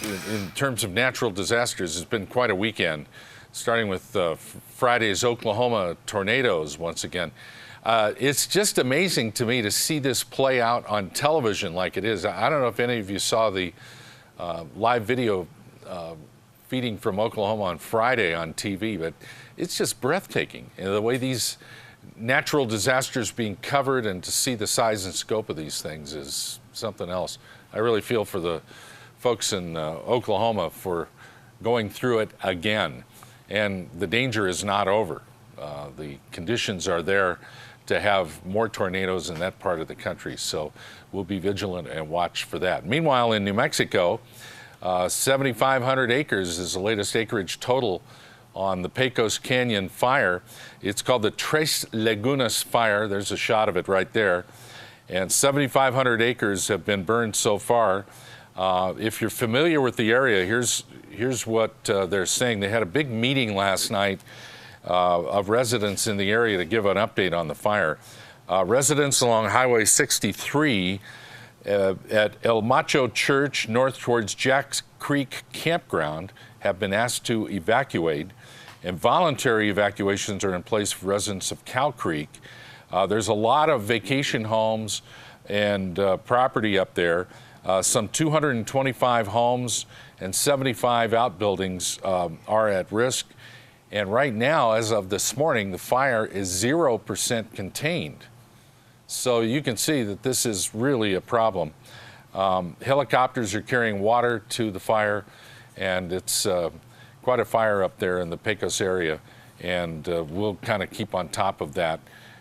in terms of natural disasters, it's been quite a weekend, starting with Friday's Oklahoma tornadoes once again. It's just amazing to me to see this play out on television like it is. I don't know if any of you saw the live video feeding from Oklahoma on Friday on TV, but it's just breathtaking. And the way these natural disasters being covered and to see the size and scope of these things is something else. I really feel for the folks in Oklahoma for going through it again. And the danger is not over. The conditions are there to have more tornadoes in that part of the country. So we'll be vigilant and watch for that. Meanwhile, in New Mexico, 7,500 acres is the latest acreage total on the Pecos Canyon fire. It's called the Tres Lagunas fire. There's a shot of it right there. And 7,500 acres have been burned so far. If you're familiar with the area, here's what they're saying. They had a big meeting last night of residents in the area to give an update on the fire. Residents along Highway 63 at El Macho Church north towards Jacks Creek Campground have been asked to evacuate, and voluntary evacuations are in place for residents of Cow Creek. There's a lot of vacation homes and property up there. Some 225 homes and 75 outbuildings are at risk. And right now, as of this morning, the fire is 0% contained. So you can see that this is really a problem. Helicopters are carrying water to the fire, and it's quite a fire up there in the Pecos area, and we'll kind of keep on top of that.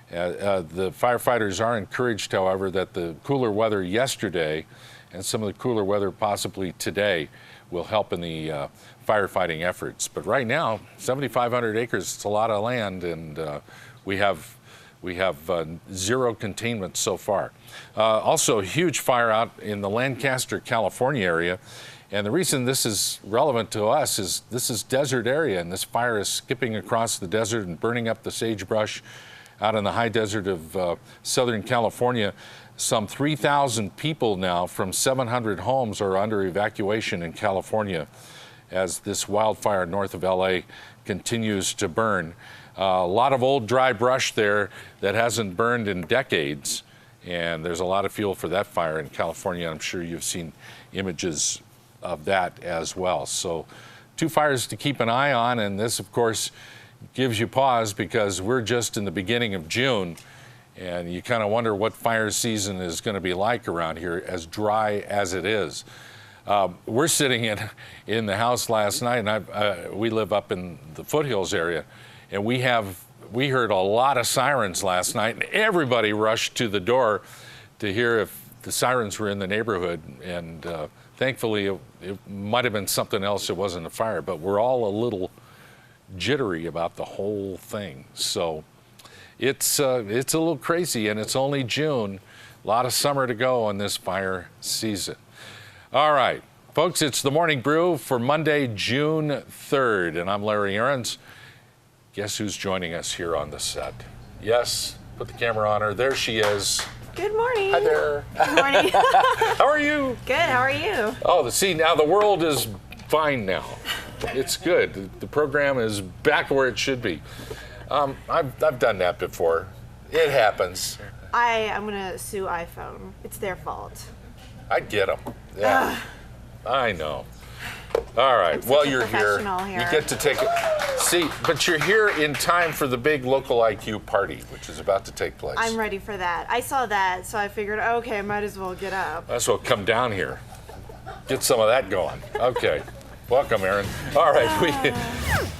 The firefighters are encouraged, however, that the cooler weather yesterday and some of the cooler weather possibly today will help in the firefighting efforts. But right now, 7,500 acres, it's a lot of land, and we have zero containment so far. Also, a huge fire out in the Lancaster, California area. And the reason this is relevant to us is this is desert area, and this fire is skipping across the desert and burning up the sagebrush out in the high desert of Southern California. Some 3,000 people now from 700 homes are under evacuation in California as this wildfire north of LA continues to burn. A lot of old dry brush there that hasn't burned in decades, and there's a lot of fuel for that fire in California. I'm sure you've seen images of that as well. So 2 fires to keep an eye on, and this of course gives you pause because we're just in the beginning of June, and you kind of wonder what fire season is going to be like around here, as dry as it is. We're sitting in the house last night, and we live up in the foothills area, and we heard a lot of sirens last night, and everybody rushed to the door to hear if the sirens were in the neighborhood, and thankfully it might have been something else. It wasn't a fire, but we're all a little jittery about the whole thing. So it's a little crazy, and it's only June. A lot of summer to go on this fire season. All right, folks, it's the Morning Brew for Monday, June 3rd, and I'm Larry Erin. Guess who's joining us here on the set? Yes, put the camera on her. There she is. Good morning. Hi there. Good morning. How are you? Good, how are you? Oh, see, now the world is fine now. It's good. The program is back where it should be. I've done that before. It happens. I'm going to sue iPhone. It's their fault. I get them. Yeah. I know. All right. Well, you're here. You get to take a seat, but you're here in time for the big local IQ party, which is about to take place. I'm ready for that. I saw that, so I figured, okay, I might as well get up. That's what come down here. Get some of that going. Okay. Welcome, Erin. All right.